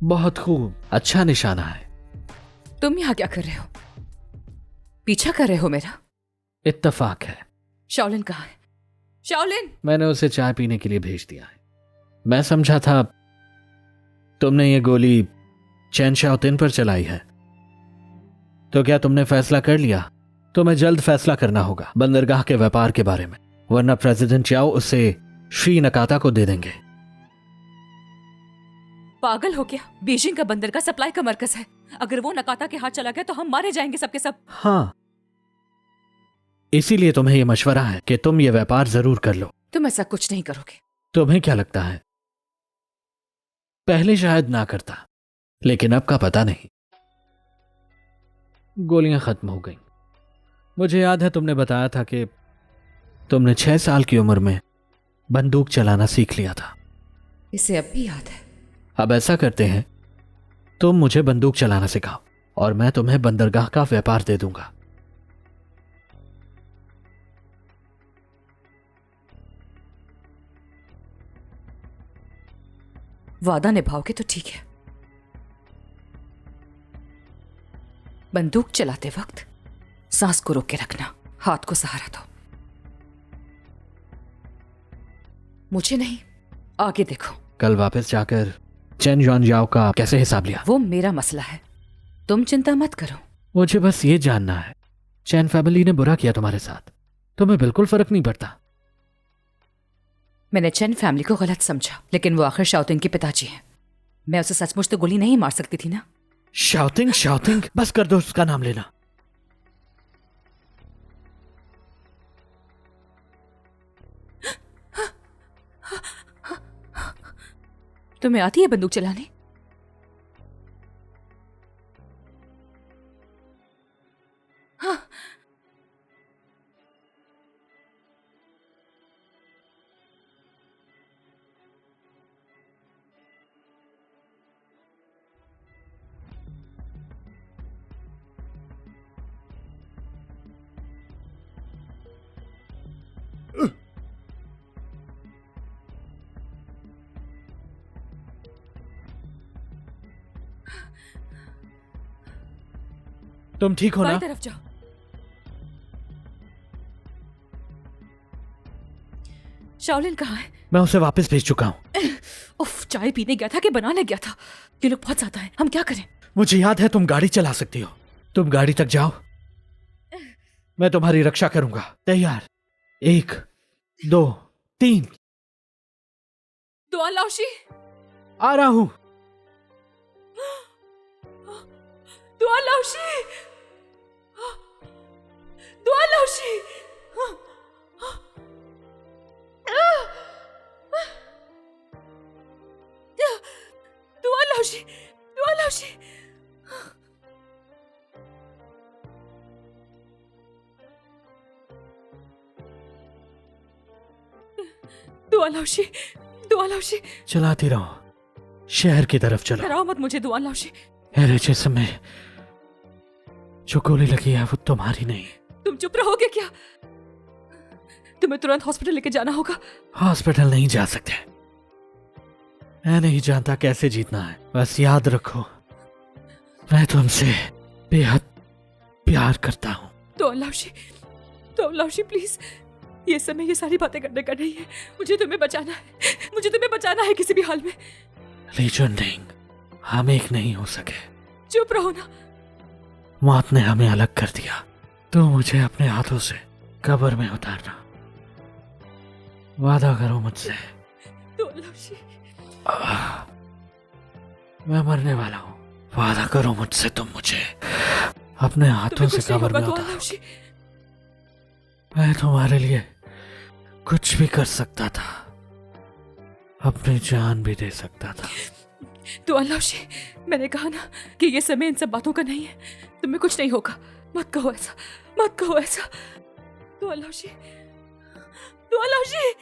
बहुत खूब, अच्छा निशाना है। तुम यहाँ क्या कर रहे हो? पीछा कर रहे हो मेरा? इत्तेफाक है। शाओलिन कहाँ है? शाओलिन! मैंने उसे चाय पीने के लिए भेज दिया है। मैं समझा था तुमने ये गोली चैन शाओतिन पर चलाई है। तो क्या तुमने फैसला कर लिया? तुम्हें जल्द फैसला करना होगा बंदरगाह के व्यापार के बारे में, वरना प्रेसिडेंट चाओ उसे श्री नकाता को दे देंगे। पागल हो क्या? बीजिंग का बंदरगाह सप्लाई का मरकज है। अगर वो नकाता के हाथ चला गया तो हम मारे जाएंगे सबके सब। हाँ, इसीलिए तुम्हें यह मशवरा है कि तुम ये व्यापार जरूर कर लो। तुम ऐसा कुछ नहीं करोगे। तुम्हें क्या लगता है? पहले शायद ना करता, लेकिन अब का पता नहीं। गोलियां खत्म हो गईं। मुझे याद है तुमने बताया था कि तुमने 6 साल की उम्र में बंदूक चलाना सीख लिया था। इसे अब भी याद है। अब ऐसा करते हैं, तुम मुझे बंदूक चलाना सिखाओ और मैं तुम्हें बंदरगाह का व्यापार दे दूंगा। वादा निभाओगे तो ठीक है। बंदूक चलाते वक्त सांस को रोक के रखना, हाथ को सहारा दो। मुझे नहीं, आगे देखो। कल वापस जाकर चेन युआन जाओ का कैसे हिसाब लिया? वो मेरा मसला है, तुम चिंता मत करो। मुझे बस ये जानना है, चैन फैमिली ने बुरा किया तुम्हारे साथ, तुम्हें बिल्कुल फर्क नहीं पड़ता? मैंने चेन फैमिली को गलत समझा, लेकिन वो आखिर शाओतिन के पिताजी हैं। मैं उसे सचमुच तो गोली नहीं मार सकती थी ना। शाओतिंग शाओतिंग बस कर दो उसका नाम लेना। तुम्हें आती है बंदूक चलाने? हाँ। तुम ठीक हो ना? बाई तरफ जाओ। शाओलिन कहाँ है? मैं उसे वापस भेज चुका हूं। उफ, चाय पीने गया था कि बनाने गया था? ये लोग बहुत ज्यादा हैं, हम क्या करें? मुझे याद है तुम गाड़ी चला सकती हो। तुम गाड़ी तक जाओ, मैं तुम्हारी रक्षा करूंगा। तैयार? 1 2 3। दुआन लाओशी, आ रहा हूं। दुआन लाओशी, दुआन लाओशी। दुआन लाओशी, दुआन लाओशी। दुआन लाओशी, दुआन लाओशी। चलाती रहो, शहर की तरफ चलो। डराओ मत मुझे दुआन लाओशी। मेरे जिस्म में जो गोली लगी है वो तुम्हारी नहीं। तुम चुप रहोगे क्या? तुम्हें तुरंत हॉस्पिटल लेके जाना होगा। हॉस्पिटल नहीं जा सकते। मैं नहीं जानता कैसे जीतना है, बस याद रखो मैं तुमसे बेहद प्यार करता हूं। दुआन लाओशी, दुआन लाओशी प्लीज, ये समय ये सारी बातें करने का नहीं है। मुझे तुम्हें बचाना है, मुझे तुम्हें बचाना है किसी भी हाल में। ली जुननिंग, हम एक नहीं हो सके। चुप रहो ना। मौत ने हमें अलग कर दिया, तो मुझे अपने हाथों से कब्र में उतारना। वादा करो मुझसे। दुआन लाओशी, मैं मरने वाला हूँ, वादा करो मुझसे तुम मुझे अपने हाथों तुम्हें से कुछ नहीं कब्र होगा में दुआन उतारो। लाओशी। मैं तुम्हारे लिए कुछ भी कर सकता था, अपनी जान भी दे सकता था। दुआन लाओशी, मैंने कहा ना कि ये समय इन सब बातों का नहीं है। तुम्हें कुछ नहीं होगा, मत कहो ऐसा, मत कहो ऐसा। दुआन लाओशी, दुआन लाओशी।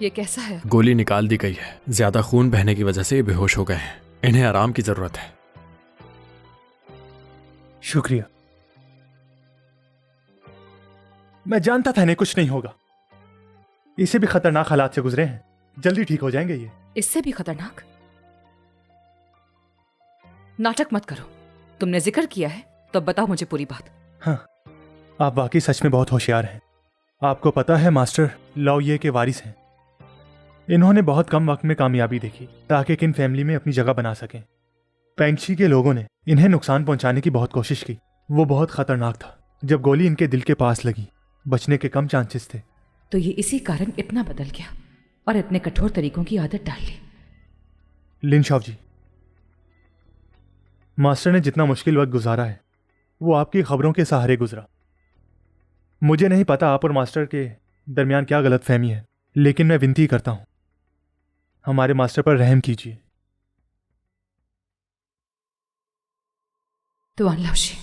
ये कैसा है? गोली निकाल दी गई है। ज्यादा खून बहने की वजह से ये बेहोश हो गए हैं। इन्हें आराम की जरूरत है। शुक्रिया। मैं जानता था इन्हें कुछ नहीं होगा। इसे भी खतरनाक हालात से गुजरे हैं, जल्दी ठीक हो जाएंगे ये। इससे भी खतरनाक? नाटक मत करो। तुमने जिक्र किया है तो अब बताओ मुझे पूरी बात। हाँ, आप वाकई सच में बहुत होशियार हैं। आपको पता है मास्टर लाओये के वारिस हैं। इन्होंने बहुत कम वक्त में कामयाबी देखी ताकि किन फैमिली में अपनी जगह बना सकें। पेंगशी के लोगों ने इन्हें नुकसान पहुंचाने की बहुत कोशिश की। वो बहुत खतरनाक था। जब गोली इनके दिल के पास लगी, बचने के कम चांसेस थे। तो ये इसी कारण इतना बदल गया और इतने कठोर तरीकों की आदत डाल ली। लिनशाओ जी, मास्टर ने जितना मुश्किल वक्त गुजारा है वो आपकी खबरों के सहारे गुजरा। मुझे नहीं पता आप और मास्टर के दरमियान क्या गलतफहमी है, लेकिन मैं विनती करता हूं, हमारे मास्टर पर रहम कीजिए। तो लाओशी,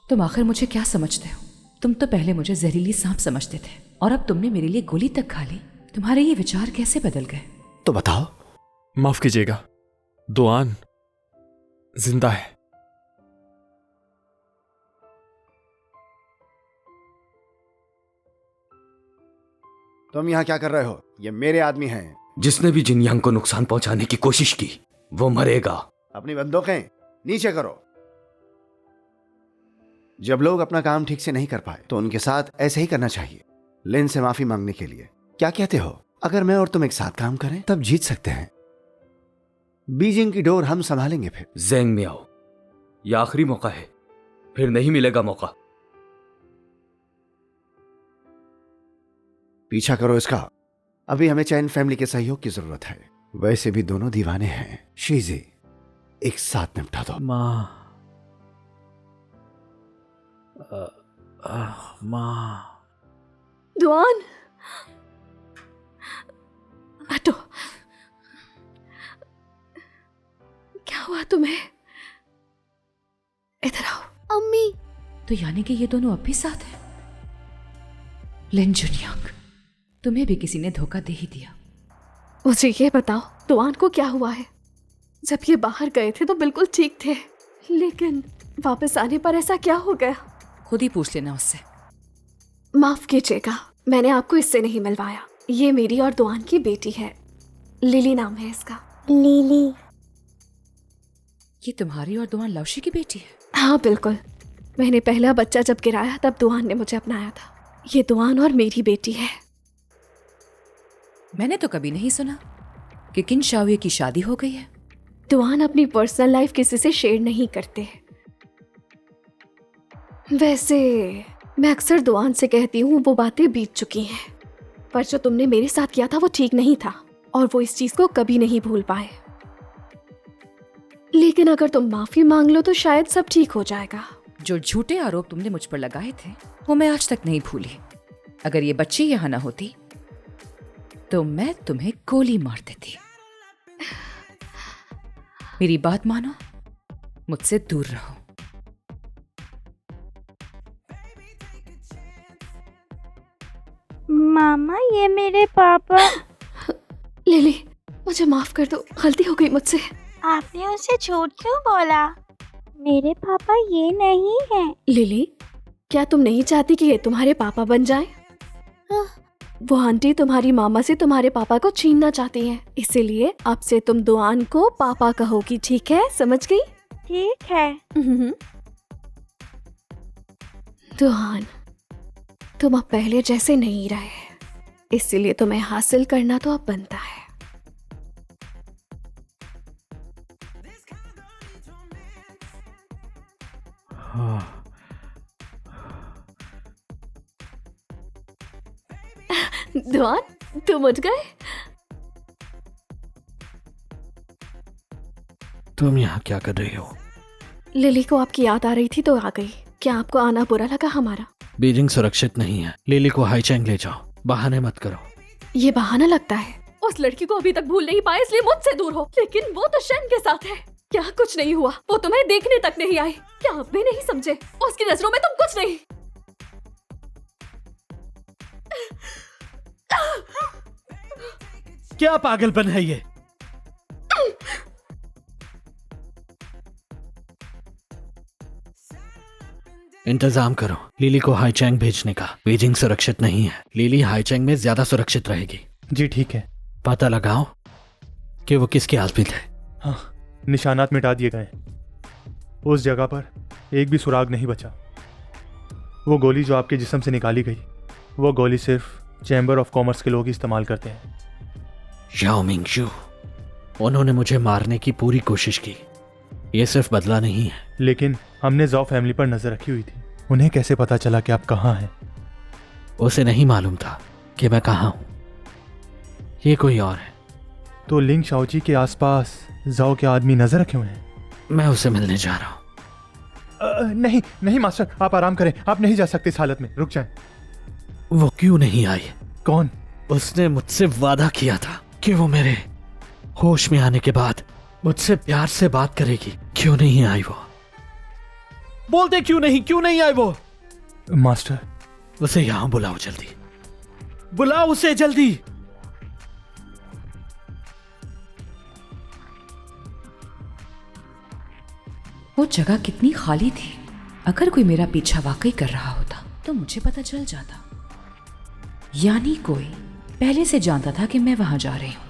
तुम आखिर मुझे क्या समझते हो? तुम तो पहले मुझे जहरीली सांप समझते थे और अब तुमने मेरे लिए गोली तक खा ली। तुम्हारे ये विचार कैसे बदल गए? तो बताओ। माफ कीजिएगा, दुआन जिंदा है। तुम यहाँ क्या कर रहे हो? ये मेरे आदमी हैं। जिसने भी जिनयांग को नुकसान पहुंचाने की कोशिश की वो मरेगा। अपनी बंदूकें नीचे करो। जब लोग अपना काम ठीक से नहीं कर पाए तो उनके साथ ऐसे ही करना चाहिए। लिन से माफी मांगने के लिए क्या कहते हो? अगर मैं और तुम एक साथ काम करें तब जीत सकते हैं। बीजिंग की डोर हम संभालेंगे। फिर ज़ेंग मियाओ, ये आखिरी मौका है, फिर नहीं मिलेगा मौका। पीछा करो इसका। अभी हमें चैन फैमिली के सहयोग की जरूरत है। वैसे भी दोनों दीवाने हैं। शीजी, एक साथ निपटा दो। माँ, माँ। दुआन, हटो। क्या हुआ तुम्हें? इधर आओ। अम्मी। तो यानी कि ये दोनों अब भी साथ हैं? लिन जुनियांग, तुम्हें भी किसी ने धोखा दे ही दिया। मुझे ये बताओ, दुआन को क्या हुआ है? जब ये बाहर गए थे तो बिल्कुल ठीक थे, लेकिन वापस आने पर ऐसा क्या हो गया? खुद ही पूछ लेना उससे। माफ कीजिएगा, मैंने आपको इससे नहीं मिलवाया। ये मेरी और दुआन की बेटी है, लिली नाम है इसका। लिली? ये तुम्हारी और दुआन लाओशी की बेटी है? हाँ बिल्कुल। मैंने पहला बच्चा जब गिराया तब दुआन ने मुझे अपनाया था। ये दुआन और मेरी बेटी है। मैंने तो कभी नहीं सुना कि किन शाओये की शादी हो गई है। दुआन अपनी पर्सनल लाइफ किसी से शेयर नहीं करते। वैसे मैं अक्सर दुआन से कहती हूँ वो बातें बीत चुकी हैं, पर जो तुमने मेरे साथ किया था वो ठीक नहीं था और वो इस चीज को कभी नहीं भूल पाए। लेकिन अगर तुम माफी मांग लो तो शायद सब ठीक हो जाएगा। जो झूठे आरोप तुमने मुझ पर लगाए थे वो मैं आज तक नहीं भूली। अगर ये बच्ची यहाँ ना होती तो मैं तुम्हें गोली मार देती। मेरी बात मानो, मुझसे दूर रहो। मामा, ये मेरे पापा। लिली, मुझे माफ कर दो, गलती हो गई मुझसे। आपने उसे झूठ क्यों बोला? मेरे पापा ये नहीं हैं। लिली, क्या तुम नहीं चाहती कि ये तुम्हारे पापा बन जाएं? वो आंटी तुम्हारी मामा से तुम्हारे पापा को छीनना चाहती हैं, इसीलिए अब से तुम दुआन को पापा कहोगी, ठीक है? समझ गई? ठीक है। दुआन, तुम अब पहले जैसे नहीं रहे, इसीलिए तुम्हें हासिल करना तो अब बनता है। दुआन, तुम उठ गए? तुम यहाँ क्या कर रही हो? लिली को आपकी याद आ रही थी तो आ गई। क्या आपको आना बुरा लगा हमारा? बीजिंग सुरक्षित नहीं है। लिली को हाईचैंग ले जाओ, बहाने मत करो। ये बहाना लगता है। उस लड़की को अभी तक भूल नहीं पाए इसलिए मुझसे दूर हो, लेकिन वो तो शेन के साथ है। क्या कुछ नहीं हुआ? वो तुम्हें देखने तक नहीं आई। क्या आप भी नहीं समझे? उसकी नजरों में तुम कुछ नहीं। क्या पागलपन है ये? इंतजाम करो लिली को हाईचैंग भेजने का। बीजिंग सुरक्षित नहीं है, लिली हाईचैंग में ज्यादा सुरक्षित रहेगी। जी ठीक है। पता लगाओ कि वो किसके हाथ में थे। हाँ, निशानात मिटा दिए गए। उस जगह पर एक भी सुराग नहीं बचा। वो गोली जो आपके जिस्म से निकाली गई, वो गोली सिर्फ चैम्बर ऑफ कॉमर्स के लोग इस्तेमाल करते हैं। याओ मिंगशू, उन्होंने मुझे मारने की पूरी कोशिश की। ये सिर्फ बदला नहीं है। लेकिन हमने ज़ाओ फैमिली पर नजर रखी हुई थी। उन्हें कैसे पता चला कि आप कहाँ हैं? उसे नहीं मालूम था कि मैं कहाँ हूं। ये कोई और है। तो लिंग शाओजी के आसपास ज़ाओ के आदमी नजर रखे हुए हैं। मैं उसे मिलने जा रहा हूं। नहीं नहीं मास्टर, आप आराम करें। आप नहीं जा सकते इस हालत में। रुक जाएं। वो क्यों नहीं आई? कौन? उसने मुझसे वादा किया था कि वो मेरे होश में आने के बाद मुझसे प्यार से बात करेगी। क्यों नहीं आई वो? बोलते क्यों नहीं आई वो? मास्टर, उसे यहां बुलाओ जल्दी। बुलाओ उसे जल्दी। वो जगह कितनी खाली थी। अगर कोई मेरा पीछा वाकई कर रहा होता तो मुझे पता चल जाता। यानी कोई पहले से जानता था कि मैं वहां जा रही हूँ,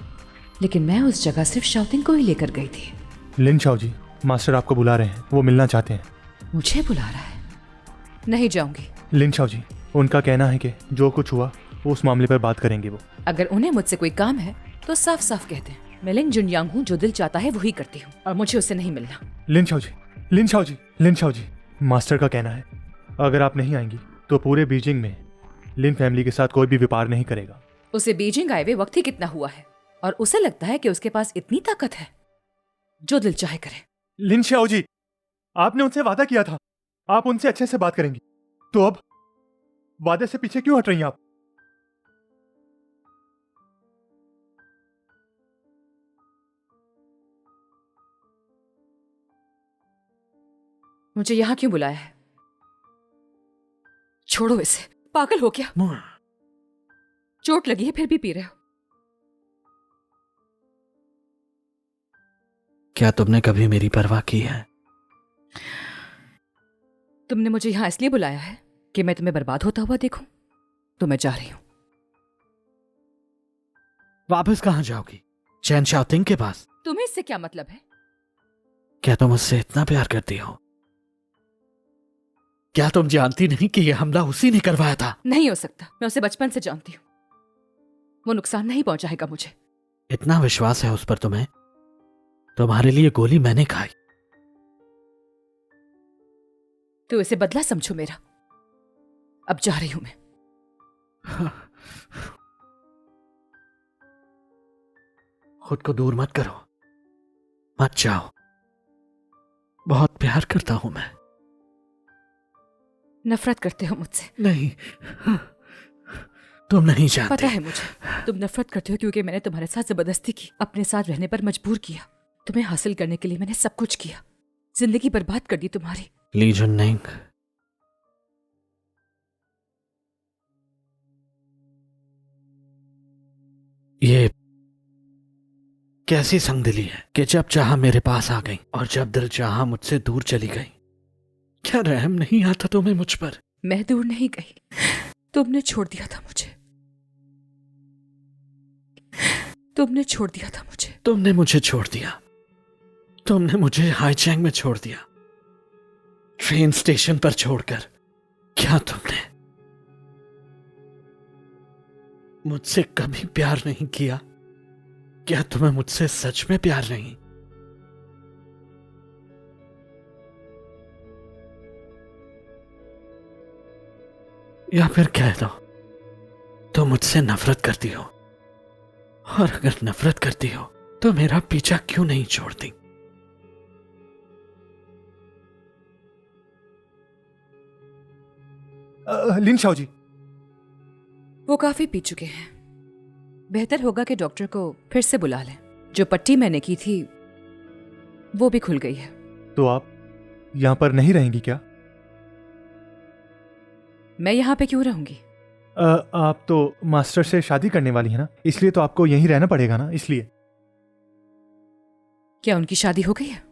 लेकिन मैं उस जगह सिर्फ शाओतिंग को ही लेकर गई थी। लिन शाओजी, मास्टर आपको बुला रहे हैं। वो मिलना चाहते हैं। मुझे बुला रहा है? नहीं जाऊंगी। लिन शाओजी, उनका कहना है कि जो कुछ हुआ वो उस मामले पर बात करेंगे वो। अगर उन्हें मुझसे कोई काम है तो साफ साफ कहते हैं। मैं लिन जुनयांग हूँ, जो दिल चाहता है वही करती हूँ, और मुझे उससे नहीं मिलना। लिन शाओजी, लिन शाओजी, लिन शाओजी, मास्टर का कहना है अगर आप नहीं आएंगी तो पूरे बीजिंग में लिन फैमिली के साथ कोई भी व्यापार नहीं करेगा। उसे बीजिंग आए हुए वक्त ही कितना हुआ है, और उसे लगता है कि उसके पास इतनी ताकत है जो दिल चाहे करे। लिन शाओजी, आपने उनसे वादा किया था आप उनसे अच्छे से बात करेंगी, तो अब वादे से पीछे क्यों हट रही हैं आप? मुझे यहाँ क्यों बुलाया है? छोड़ो इसे। पागल हो क्या? चोट लगी है फिर भी पी रहे हो? क्या तुमने कभी मेरी परवाह की है? तुमने मुझे यहाँ इसलिए बुलाया है कि मैं तुम्हें बर्बाद होता हुआ देखूं? तो मैं जा रही हूं। वापस कहां जाओगी? चैन शाओतिंग के पास? तुम्हें इससे क्या मतलब है? क्या तुम उससे इतना प्यार करती हो? क्या तुम जानती नहीं कि यह हमला उसी ने करवाया था? नहीं हो सकता। मैं उसे बचपन से जानती हूँ। वो नुकसान नहीं पहुंचाएगा मुझे। इतना विश्वास है उस पर तुम्हें? तुम्हारे लिए गोली मैंने खाई। तो इसे बदला समझो मेरा। अब जा रही हूं मैं। खुद को दूर मत करो, मत जाओ। बहुत प्यार करता हूं मैं। नफरत करते हो मुझसे? नहीं, तुम नहीं जानती। पता है मुझे तुम नफरत करते हो, क्योंकि मैंने तुम्हारे साथ जबरदस्ती की, अपने साथ रहने पर मजबूर किया। तुम्हें हासिल करने के लिए मैंने सब कुछ किया, जिंदगी बर्बाद कर दी तुम्हारी। ली जुननिंग, ये कैसी संगदिली है कि जब चाहा मेरे पास आ गई और जब दिल चाहा मुझसे दूर चली गई। क्या रहम नहीं आता तुम्हें मुझ पर? मैं दूर नहीं गई, तुमने छोड़ दिया था मुझे। तुमने छोड़ दिया था मुझे। तुमने मुझे छोड़ दिया। तुमने मुझे हाईचैंग में छोड़ दिया, ट्रेन स्टेशन पर छोड़कर। क्या तुमने मुझसे कभी प्यार नहीं किया? क्या तुम्हें मुझसे सच में प्यार नहीं? या फिर कह दो तुम मुझसे नफरत करती हो, और अगर नफरत करती हो तो मेरा पीछा क्यों नहीं छोड़ती? लिन शाओजी, वो काफी पी चुके हैं। बेहतर होगा कि डॉक्टर को फिर से बुला लें। जो पट्टी मैंने की थी वो भी खुल गई है। तो आप यहां पर नहीं रहेंगी क्या? मैं यहाँ पे क्यों रहूंगी? आप तो मास्टर से शादी करने वाली है ना, इसलिए तो आपको यहीं रहना पड़ेगा ना, इसलिए। क्या उनकी शादी हो गई है?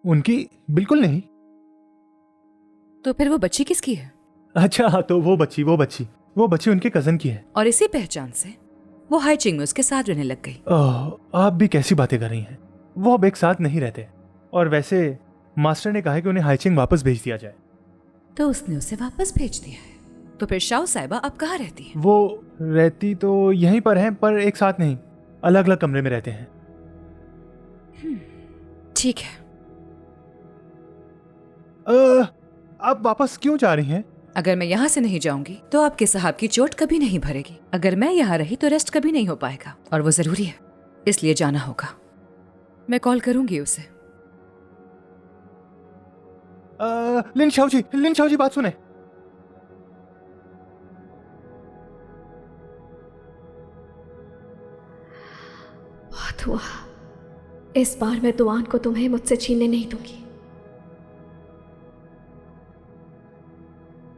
उनकी बिल्कुल नहीं। तो फिर वो बच्ची किसकी है? अच्छा हाँ, तो वो बच्ची उनके कजन की है। और इसी पहचान से वो हाईचिंग में उसके साथ रहने लग गई। आप भी कैसी बातें कर रही हैं? वो अब एक साथ नहीं रहते। और वैसे मास्टर ने कहा है कि उन्हें हाईचिंग वापस भेज दिया जाए। तो उसने उसे वापस भेज दिया है। तो फिर शाओ साहिबा अब कहाँ रहती है? वो रहती तो यहीं पर हैं, पर एक साथ नहीं, अलग अलग कमरे में रहते हैं। ठीक है। आप वापस क्यों जा रही हैं? अगर मैं यहाँ से नहीं जाऊंगी तो आपके साहब की चोट कभी नहीं भरेगी। अगर मैं यहाँ रही तो रेस्ट कभी नहीं हो पाएगा, और वो जरूरी है, इसलिए जाना होगा। मैं कॉल करूंगी उसे। लिन शाओ जी बात सुने। बहुत हुआ। इस बार मैं दुआन को तुम्हें मुझसे छीनने नहीं दूंगी।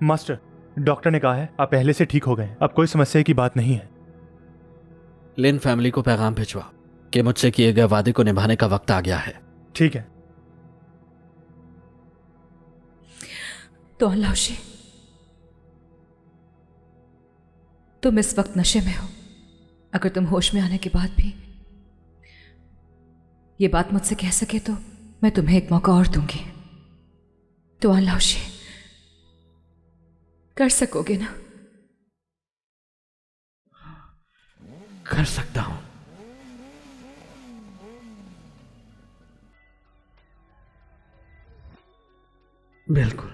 मास्टर, डॉक्टर ने कहा है आप पहले से ठीक हो गए, अब कोई समस्या की बात नहीं है। लिन फैमिली को पैगाम भिजवा कि मुझसे किए गए वादे को निभाने का वक्त आ गया है। ठीक है। तो लाओशी, तुम इस वक्त नशे में हो। अगर तुम होश में आने के बाद भी ये बात मुझसे कह सके तो मैं तुम्हें एक मौका और दूंगी। तो लाओशी, कर सकोगे ना? कर सकता हूं। बिल्कुल।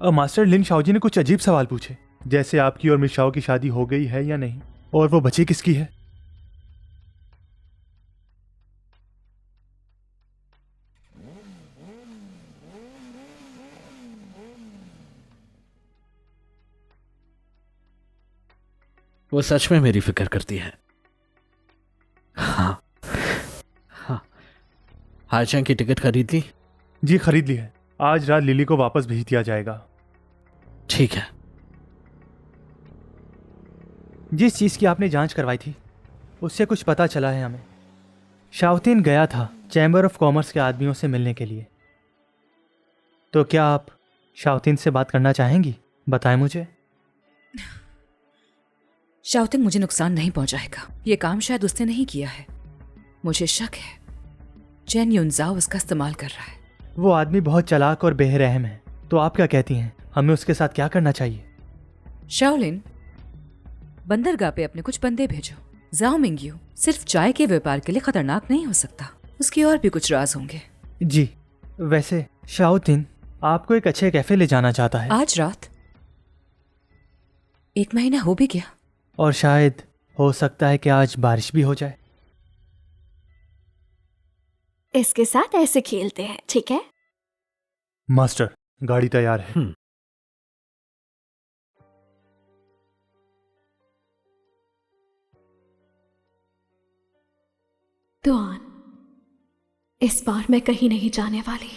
मास्टर, लिन शाओ जी ने कुछ अजीब सवाल पूछे, जैसे आपकी और मिस शाओ की शादी हो गई है या नहीं, और वो बच्ची किसकी है। वो सच में मेरी फिक्र करती है। हाँ। हाईचैंग की टिकट खरीद ली? जी खरीद ली है। आज रात लिली को वापस भेज दिया जाएगा। ठीक है। जिस चीज़ की आपने जांच करवाई थी उससे कुछ पता चला है हमें। शाओतिन गया था चैम्बर ऑफ कॉमर्स के आदमियों से मिलने के लिए। तो क्या आप शाओतिन से बात करना चाहेंगी? बताएं मुझे। शाओतिन मुझे नुकसान नहीं पहुंचाएगा। ये काम शायद उसने नहीं किया है। मुझे शक है चैन युनजाओ उसका इस्तेमाल कर रहा है। वो आदमी बहुत चालाक और बेरहम है। तो आप क्या कहती हैं, हमें उसके साथ क्या करना चाहिए? शाओलिन, बंदरगाह पे अपने कुछ बंदे भेजो। जाओ मिंग्यू सिर्फ चाय के व्यापार के लिए खतरनाक नहीं हो सकता, उसके और भी कुछ राज होंगे। जी, वैसे शाओतिन आपको एक अच्छे कैफे ले जाना चाहता है। आज रात? 1 महीना हो भी गया। और शायद हो सकता है कि आज बारिश भी हो जाए। इसके साथ ऐसे खेलते हैं, ठीक है? मास्टर, गाड़ी तैयार है। दुआन, इस बार मैं कहीं नहीं जाने वाली।